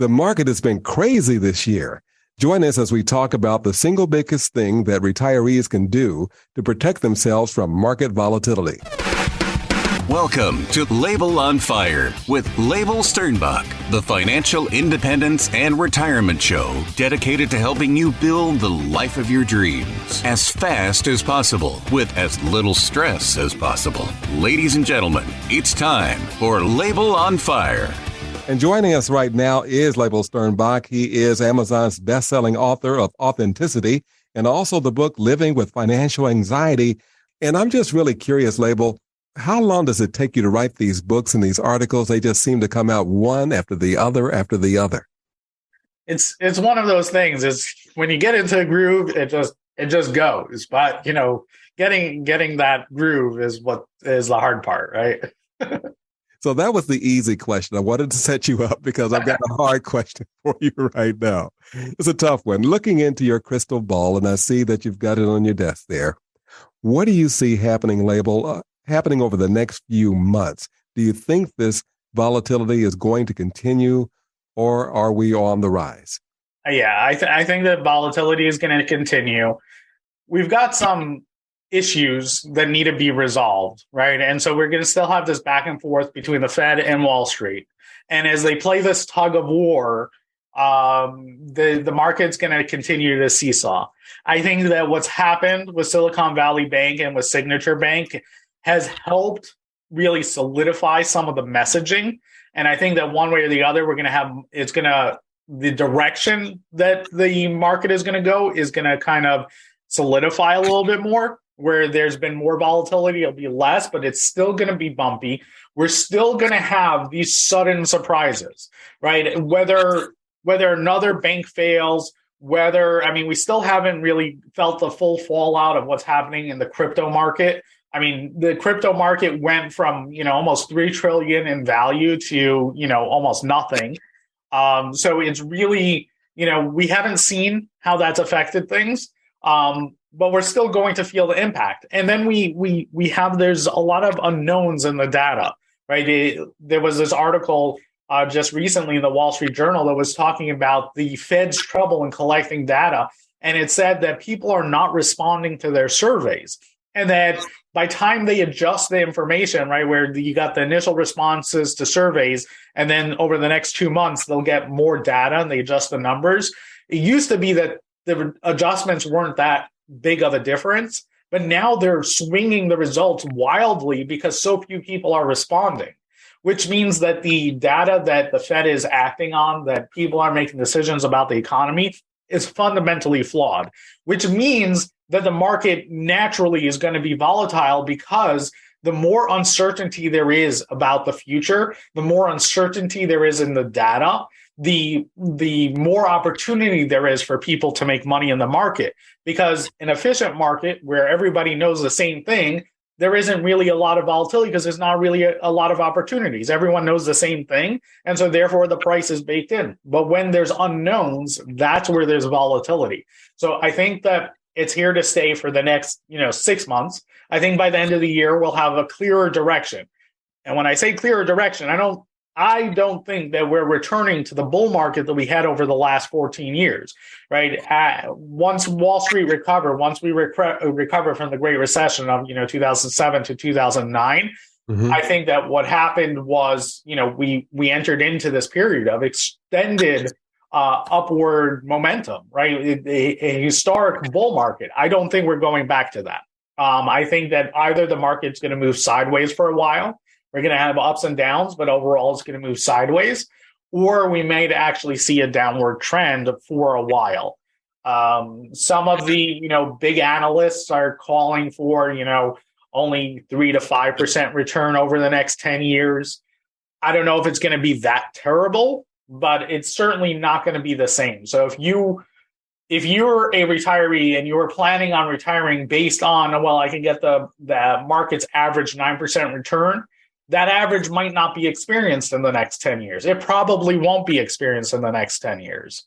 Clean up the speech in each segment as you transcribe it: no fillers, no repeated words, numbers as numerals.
The market has been crazy this year. Join us as we talk about the single biggest thing that retirees can do to protect themselves from market volatility. Welcome to Leibel on Fire with Leibel Sternbach, the financial independence and retirement show dedicated to helping you build the life of your dreams as fast as possible with as little stress as possible. Ladies and gentlemen, it's time for Leibel on Fire. And joining us right now is Leibel Sternbach. He is Amazon's best-selling author of Authenticity and also the book Living with Financial Anxiety. And I'm just really curious, Leibel, how long does it take you to write these books and these articles? They just seem to come out one after the other after the other. It's one of those things. Is when you get into a groove, it just goes. But getting that groove is what is the hard part, right? So that was the easy question. I wanted to set you up because I've got a hard question for you right now. It's a tough one. Looking into your crystal ball, and I see that you've got it on your desk there. What do you see happening, Leibel, happening over the next few months? Do you think this volatility is going to continue, or are we on the rise? Yeah, I think that volatility is going to continue. We've got some issues that need to be resolved, right? And so we're going to still have this back and forth between the Fed and Wall Street. And as they play this tug of war, the market's going to continue to seesaw. I think that what's happened with Silicon Valley Bank and with Signature Bank has helped really solidify some of the messaging. And I think that one way or the other, the direction that the market is going to go is going to kind of solidify a little bit more. Where there's been more volatility, it'll be less, but it's still going to be bumpy. We're still going to have these sudden surprises, right? Whether another bank fails, we still haven't really felt the full fallout of what's happening in the crypto market. I mean, the crypto market went from, almost 3 trillion in value to, almost nothing. So it's really, we haven't seen how that's affected things. But we're still going to feel the impact. And then there's a lot of unknowns in the data, right? There was this article just recently in the Wall Street Journal that was talking about the Fed's trouble in collecting data. And it said that people are not responding to their surveys. And that by time they adjust the information, right, where you got the initial responses to surveys, and then over the next 2 months, they'll get more data and they adjust the numbers. It used to be that the adjustments weren't that big of a difference, but now they're swinging the results wildly because so few people are responding, which means that the data that the Fed is acting on, that people are making decisions about the economy, is fundamentally flawed, which means that the market naturally is going to be volatile because the more uncertainty there is about the future, the more uncertainty there is in the data, the more opportunity there is for people to make money in the market. Because an efficient market where everybody knows the same thing, there isn't really a lot of volatility because there's not really a lot of opportunities. Everyone knows the same thing. And so therefore the price is baked in. But when there's unknowns, that's where there's volatility. So I think that it's here to stay for the next 6 months. I think by the end of the year, we'll have a clearer direction. And when I say clearer direction, I don't think that we're returning to the bull market that we had over the last 14 years, right? Once Wall Street recovered, once we recover from the Great Recession of 2007 to 2009, I think that what happened was we entered into this period of extended upward momentum, right? A historic bull market. I don't think we're going back to that. I think that either the market's going to move sideways for a while. We're going to have ups and downs, but overall it's going to move sideways, or we may actually see a downward trend for a while. Some of the, big analysts are calling for, only 3 to 5% return over the next 10 years. I don't know if it's going to be that terrible, but it's certainly not going to be the same. So if you're a retiree and you were planning on retiring based on, I can get the market's average 9% return, that average might not be experienced in the next 10 years. It probably won't be experienced in the next 10 years.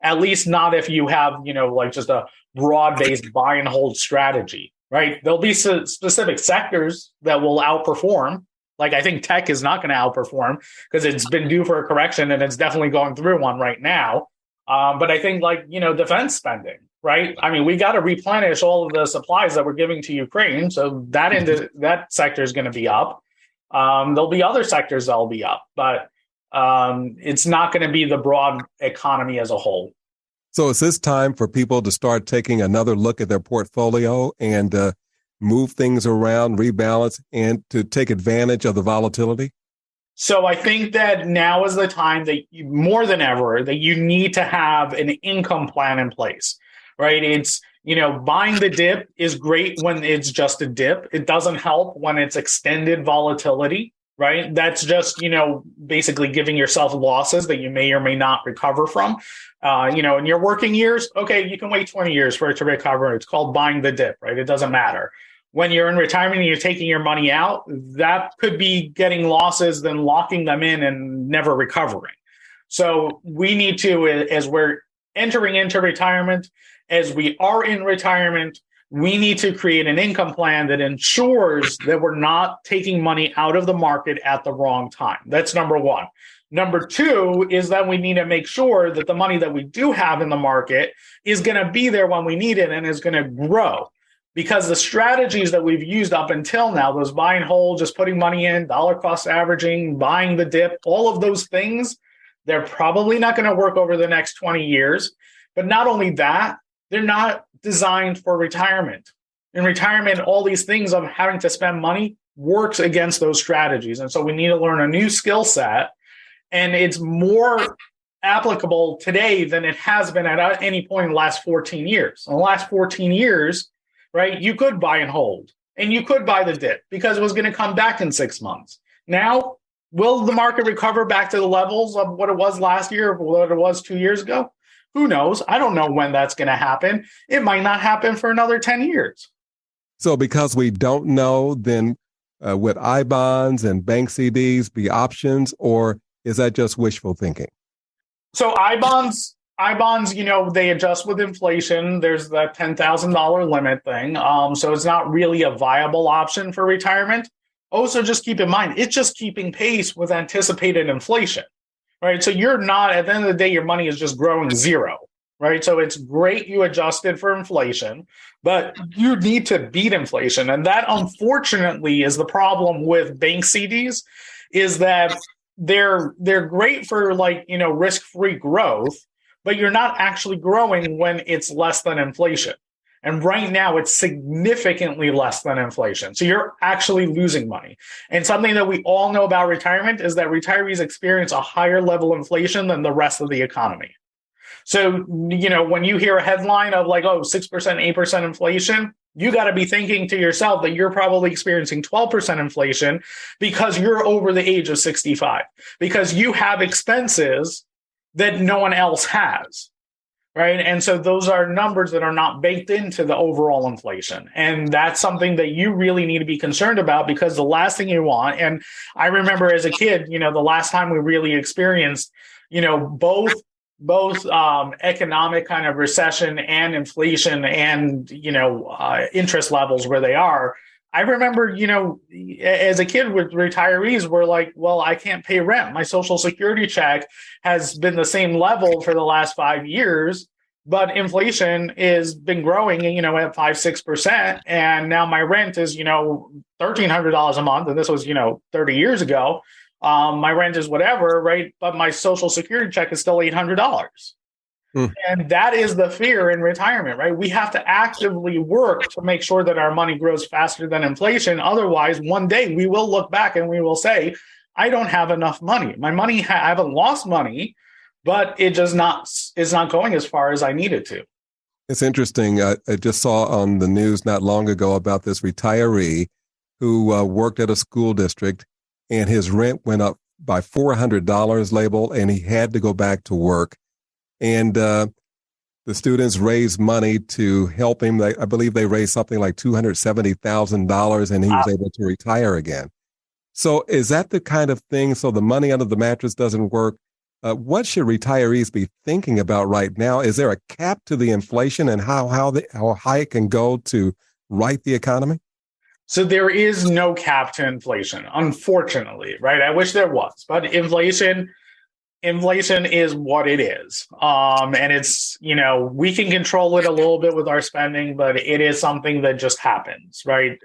At least not if you have, just a broad-based buy and hold strategy, right? There'll be specific sectors that will outperform, Like, I think tech is not going to outperform because it's been due for a correction and it's definitely going through one right now. But I think, like, defense spending, right? I mean, we got to replenish all of the supplies that we're giving to Ukraine. So that sector is going to be up. There'll be other sectors that'll be up, but it's not going to be the broad economy as a whole. So is this time for people to start taking another look at their portfolio and move things around, rebalance, and to take advantage of the volatility? So I think that now is the time that more than ever that you need to have an income plan in place, right? It's, buying the dip is great when it's just a dip. It doesn't help when it's extended volatility, right? That's just, basically giving yourself losses that you may or may not recover from. In your working years, okay, you can wait 20 years for it to recover. It's called buying the dip, right? It doesn't matter. When you're in retirement and you're taking your money out, that could be getting losses, then locking them in and never recovering. So we need to, as we're entering into retirement, as we are in retirement, we need to create an income plan that ensures that we're not taking money out of the market at the wrong time. That's number one. Number two is that we need to make sure that the money that we do have in the market is going to be there when we need it and is going to grow. Because the strategies that we've used up until now, those buy and hold, just putting money in, dollar cost averaging, buying the dip, all of those things, they're probably not going to work over the next 20 years. But not only that, they're not designed for retirement. In retirement, all these things of having to spend money works against those strategies. And so we need to learn a new skill set. And it's more applicable today than it has been at any point in the last 14 years. In the last 14 years, right, you could buy and hold, and you could buy the dip because it was going to come back in 6 months. Now, will the market recover back to the levels of what it was last year or what it was 2 years ago? Who knows? I don't know when that's going to happen. It might not happen for another 10 years. So because we don't know, then would I bonds and bank CDs be options, or is that just wishful thinking? So I bonds, they adjust with inflation. There's that $10,000 limit thing. So it's not really a viable option for retirement. Also, just keep in mind, it's just keeping pace with anticipated inflation, right? So you're not, at the end of the day, your money is just growing zero, right? So it's great you adjusted for inflation, but you need to beat inflation. And that, unfortunately, is the problem with bank CDs, is that they're great for risk-free growth, but you're not actually growing when it's less than inflation. And right now, it's significantly less than inflation. So you're actually losing money. And something that we all know about retirement is that retirees experience a higher level of inflation than the rest of the economy. So, when you hear a headline of 6%, 8% inflation, you got to be thinking to yourself that you're probably experiencing 12% inflation because you're over the age of 65, because you have expenses that no one else has, right? And so those are numbers that are not baked into the overall inflation. And that's something that you really need to be concerned about, because the last thing you want, and I remember as a kid, the last time we really experienced, both economic kind of recession and inflation and, interest levels where they are. I remember, as a kid with retirees, we're like, well, I can't pay rent. My Social Security check has been the same level for the last 5 years, but inflation has been growing, at 5-6%. And now my rent is, $1,300 a month. And this was, 30 years ago. My rent is whatever, right? But my Social Security check is still $800. And that is the fear in retirement, right? We have to actively work to make sure that our money grows faster than inflation. Otherwise, one day we will look back and we will say, I don't have enough money. My money, I haven't lost money, but it's not going as far as I need it to. It's interesting. I just saw on the news not long ago about this retiree who worked at a school district, and his rent went up by $400, Leibel, and he had to go back to work. And the students raised money to help him. I believe they raised something like $270,000, and he was able to retire again. So is that the kind of thing? So the money under the mattress doesn't work. What should retirees be thinking about right now? Is there a cap to the inflation and how high it can go to right the economy? So there is no cap to inflation, unfortunately, right? I wish there was, but inflation is what it is. And it's, we can control it a little bit with our spending, but it is something that just happens, right?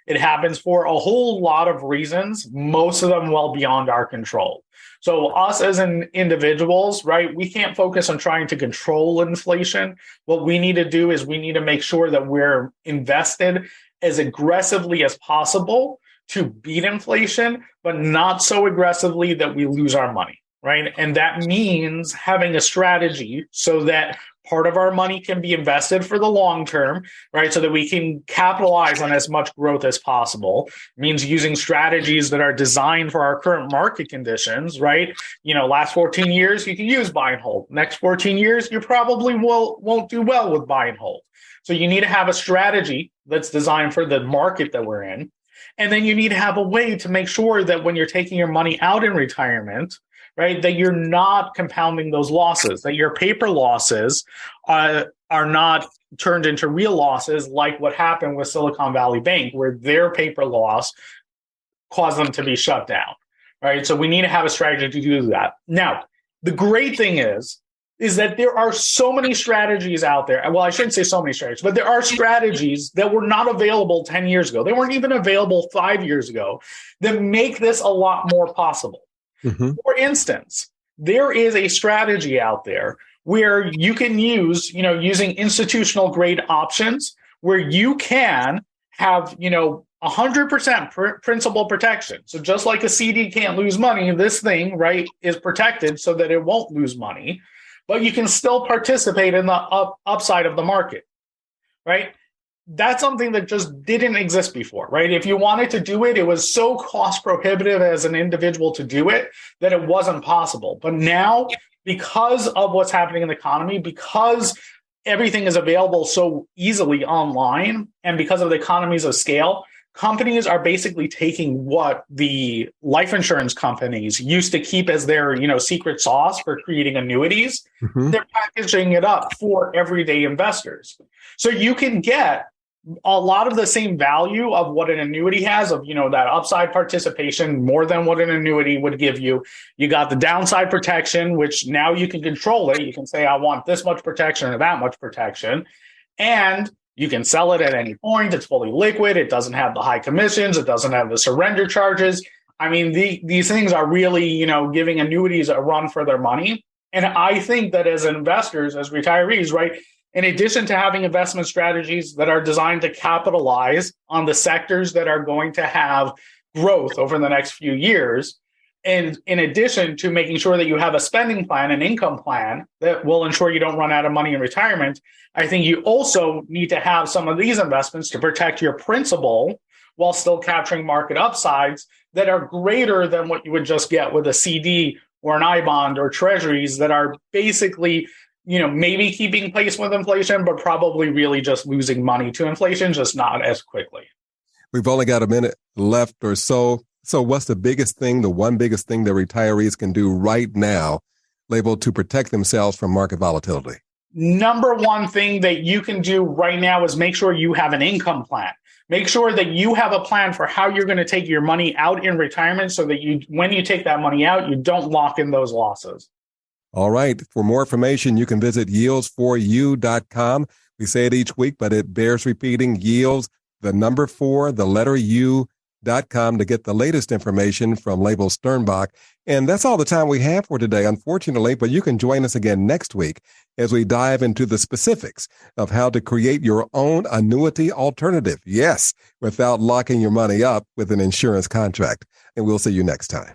It happens for a whole lot of reasons, most of them well beyond our control. So us as individuals, right, we can't focus on trying to control inflation. What we need to do is we need to make sure that we're invested as aggressively as possible to beat inflation, but not so aggressively that we lose our money, right? And that means having a strategy so that part of our money can be invested for the long term, right? So that we can capitalize on as much growth as possible. It means using strategies that are designed for our current market conditions, right? Last 14 years, you can use buy and hold. Next 14 years, you probably won't do well with buy and hold. So you need to have a strategy that's designed for the market that we're in. And then you need to have a way to make sure that when you're taking your money out in retirement, right, that you're not compounding those losses, that your paper losses are not turned into real losses like what happened with Silicon Valley Bank, where their paper loss caused them to be shut down, right? So we need to have a strategy to do that. Now, the great thing is that there are so many strategies out there. Well, I shouldn't say so many strategies, but there are strategies that were not available 10 years ago. They weren't even available 5 years ago that make this a lot more possible. Mm-hmm. For instance, there is a strategy out there where you can use, using institutional grade options, where you can have, 100% principal protection. So just like a CD can't lose money, this thing, right, is protected so that it won't lose money, but you can still participate in the upside of the market, right? That's something that just didn't exist before, right? If you wanted to do it, it was so cost prohibitive as an individual to do it that it wasn't possible. But now, because of what's happening in the economy, because everything is available so easily online, and because of the economies of scale, companies are basically taking what the life insurance companies used to keep as their, secret sauce for creating annuities. Mm-hmm. They're packaging it up for everyday investors. So you can get a lot of the same value of what an annuity has, of, that upside participation, more than what an annuity would give you. You got the downside protection, which now you can control it. You can say, I want this much protection or that much protection. And you can sell it at any point. It's fully liquid. It doesn't have the high commissions. It doesn't have the surrender charges. I mean, these things are really, giving annuities a run for their money. And I think that as investors, as retirees, right, in addition to having investment strategies that are designed to capitalize on the sectors that are going to have growth over the next few years, and in addition to making sure that you have a spending plan, an income plan that will ensure you don't run out of money in retirement, I think you also need to have some of these investments to protect your principal while still capturing market upsides that are greater than what you would just get with a CD or an I bond or treasuries that are basically, maybe keeping pace with inflation, but probably really just losing money to inflation, just not as quickly. We've only got a minute left or so. So what's the one biggest thing that retirees can do right now, Leibel, to protect themselves from market volatility? Number one thing that you can do right now is make sure you have an income plan. Make sure that you have a plan for how you're going to take your money out in retirement so that when you take that money out, you don't lock in those losses. All right. For more information, you can visit yields4u.com. We say it each week, but it bears repeating. Yields, the number 4, the letter U.com to get the latest information from Leibel Sternbach. And that's all the time we have for today, unfortunately, but you can join us again next week as we dive into the specifics of how to create your own annuity alternative. Yes, without locking your money up with an insurance contract. And we'll see you next time.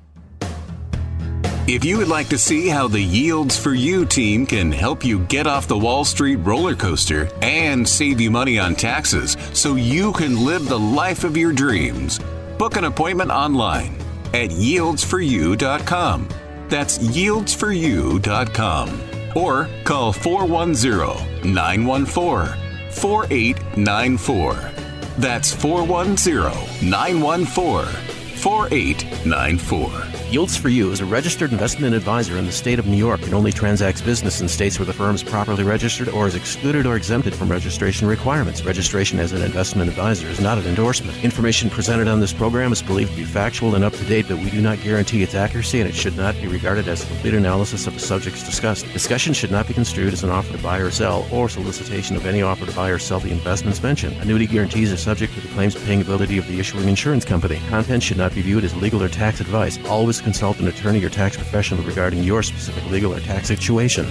If you would like to see how the Yields for You team can help you get off the Wall Street roller coaster and save you money on taxes so you can live the life of your dreams, book an appointment online at yields4u.com. That's yields4u.com. Or call 410-914-4894. That's 410-914-4894. Yields for You is a registered investment advisor in the state of New York and only transacts business in states where the firm is properly registered or is excluded or exempted from registration requirements. Registration as an investment advisor is not an endorsement. Information presented on this program is believed to be factual and up to date, but we do not guarantee its accuracy, and it should not be regarded as a complete analysis of the subjects discussed. Discussion should not be construed as an offer to buy or sell or solicitation of any offer to buy or sell the investments mentioned. Annuity guarantees are subject to the claims paying ability of the issuing insurance company. Content should not be viewed as legal or tax advice. Always consult an attorney or tax professional regarding your specific legal or tax situation.